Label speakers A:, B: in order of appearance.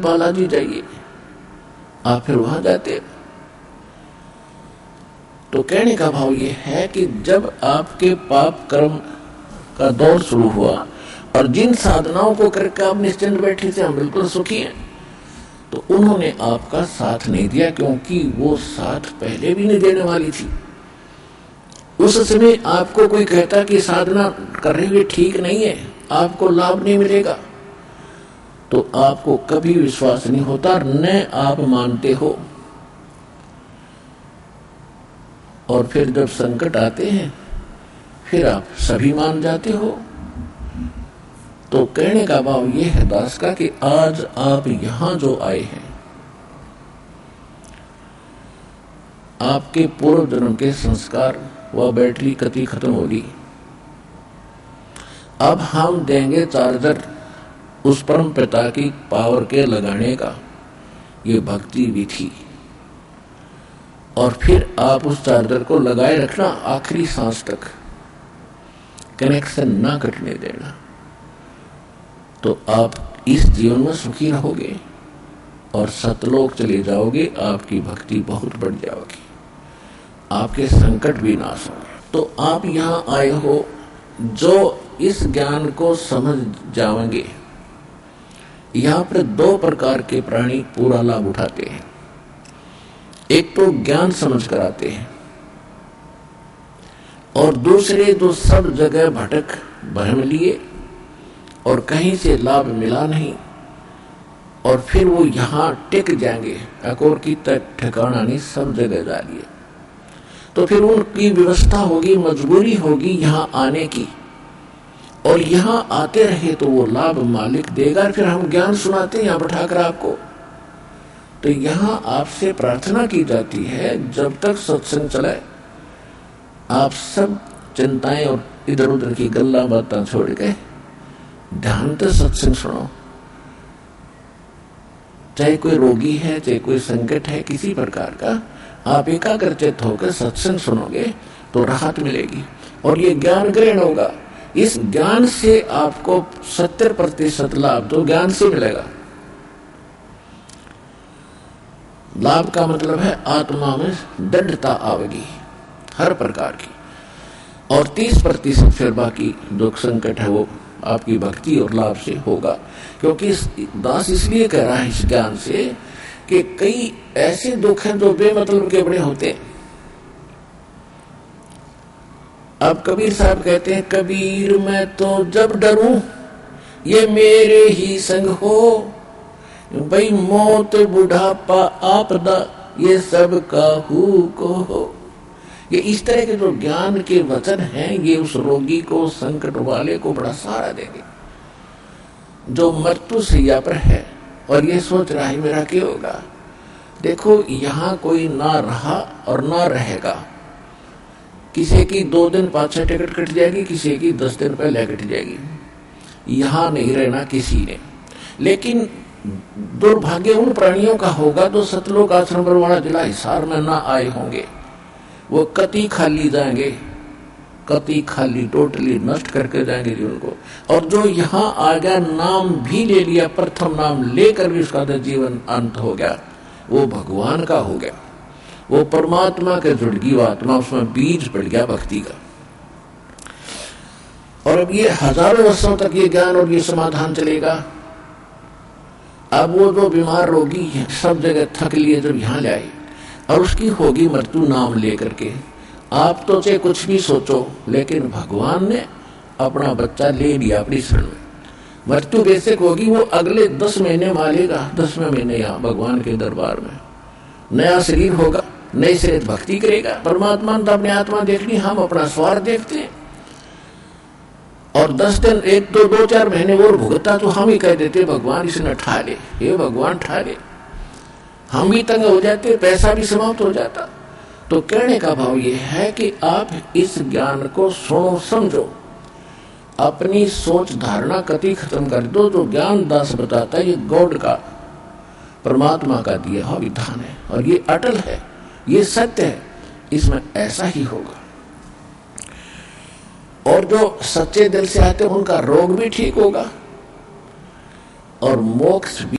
A: बालाजी जाइए, आप फिर वहां जाते। तो कहने का भाव ये है कि जब आपके पाप कर्म का दौर शुरू हुआ और जिन साधनाओं को करके आप निश्चिंत बैठे थे, हम बिल्कुल सुखी हैं, तो उन्होंने आपका साथ नहीं दिया, क्योंकि वो साथ पहले भी नहीं देने वाली थी। उस समय आपको कोई कहता कि साधना कर रहे हुए ठीक नहीं है, आपको लाभ नहीं मिलेगा, तो आपको कभी विश्वास नहीं होता, न आप मानते हो। और फिर जब संकट आते हैं फिर आप सभी मान जाते हो। तो कहने का भाव यह है दास का कि आज आप यहां जो आए हैं, आपके पूर्व जन्म के संस्कार व बैटरी कति खत्म होगी। अब हम देंगे चार्जर उस परम पिता की पावर के लगाने का, ये भक्ति विधि। और फिर आप उस चार्जर को लगाए रखना आखिरी सांस तक, कनेक्शन ना कटने देना, तो आप इस जीवन में सुखी रहोगे और सतलोक चले जाओगे, आपकी भक्ति बहुत बढ़ जाओगी, आपके संकट भी नाश होंगे। तो आप यहाँ आए हो जो इस ज्ञान को समझ जाओगे। यहाँ पर दो प्रकार के प्राणी पूरा लाभ उठाते हैं। एक तो ज्ञान समझ कर आते हैं, और दूसरे जो सब जगह भटक बहम लिए और कहीं से लाभ मिला नहीं, और फिर वो यहाँ टिक जाएंगे, अकोर की ठिकाना नहीं, सब जगह जा लिए। तो फिर उनकी व्यवस्था होगी, मजबूरी होगी यहाँ आने की, और यहाँ आते रहे तो वो लाभ मालिक देगा। फिर हम ज्ञान सुनाते हैं यहाँ बैठाकर आपको। तो यहाँ आपसे प्रार्थना की जाती है, जब तक सत्संग चले आप सब चिंताएं और इधर उधर की गल्ला बातें छोड़ के ध्यान से सत्संग सुनो। चाहे कोई रोगी है, चाहे कोई संकट है किसी प्रकार का, आप एकाग्रचित्त होकर सत्संग सुनोगे तो राहत मिलेगी और ये ज्ञान ग्रहण होगा। इस ज्ञान से आपको 70% लाभ तो ज्ञान से मिलेगा। लाभ का मतलब है आत्मा में दृढ़ता आवेगी हर प्रकार की, और 30% फिर बाकी दुख संकट है वो आपकी भक्ति और लाभ से होगा। क्योंकि दास इसलिए कह रहा है इस ज्ञान से कि कई ऐसे दुख हैं जो बेमतलब के बड़े होते हैं। अब कबीर साहब कहते हैं, कबीर मैं तो जब डरूं ये मेरे ही संग हो, भाई मौत बुढ़ापा आपदा ये सब काहू को हो। ये इस तरह के जो ज्ञान के वचन हैं, ये उस रोगी को, संकट वाले को बड़ा सहारा देंगे जो मृत्यु सैया पर है और ये सोच रहा है मेरा क्या होगा। देखो यहाँ कोई ना रहा और ना रहेगा। किसी की 2 दिन पाछे टिकट कट जाएगी, किसी की 10 दिन पहले कट जाएगी। यहाँ नहीं रहना किसी ने। लेकिन दुर्भाग्य उन प्राणियों का होगा जो सतलोक आश्रम बरवाड़ा जिला हिसार में ना आए होंगे। वो कति खाली जाएंगे, कति खाली टोटली नष्ट करके जाएंगे जीवन को। और जो यहाँ आ गया, नाम भी ले लिया, प्रथम नाम लेकर भी उसका जीवन अंत हो गया, वो भगवान का हो गया, वो परमात्मा के जुड़ गई आत्मा, उसमें बीज पड़ गया भक्ति का। और अब ये हजारों वर्षों तक ये ज्ञान और ये समाधान चलेगा। अब वो जो बीमार रोगी है सब जगह थक लिए जब यहाँ लाए और उसकी होगी मृत्यु नाम लेकर के, आप तो चाहे कुछ भी सोचो, लेकिन भगवान ने अपना बच्चा ले लिया अपनी शरण में। मृत्यु बेशक होगी, वो अगले 10 महीने मालेगा, 10वें महीने यहाँ भगवान के दरबार में नया शरीर होगा, नए से भक्ति करेगा। परमात्मा ने अपनी आत्मा देखनी, हम अपना स्वार्थ देखते हैं। और 10 दिन 2-4 महीने और भुगता तो हम ही कह देते भगवान इसने ठा ले, ये भगवान ठा ले, हम भी तंग हो जाते, पैसा भी समाप्त हो जाता। तो कहने का भाव ये है कि आप इस ज्ञान को सुनो, समझो, अपनी सोच धारणा कति खत्म कर दो। जो ज्ञान दास बताता है ये गॉड का, परमात्मा का दिया हुआ विधान है और ये अटल है, ये सत्य है, इसमें ऐसा ही होगा। और जो सच्चे दिल से आते हैं उनका रोग भी ठीक होगा और मोक्ष भी।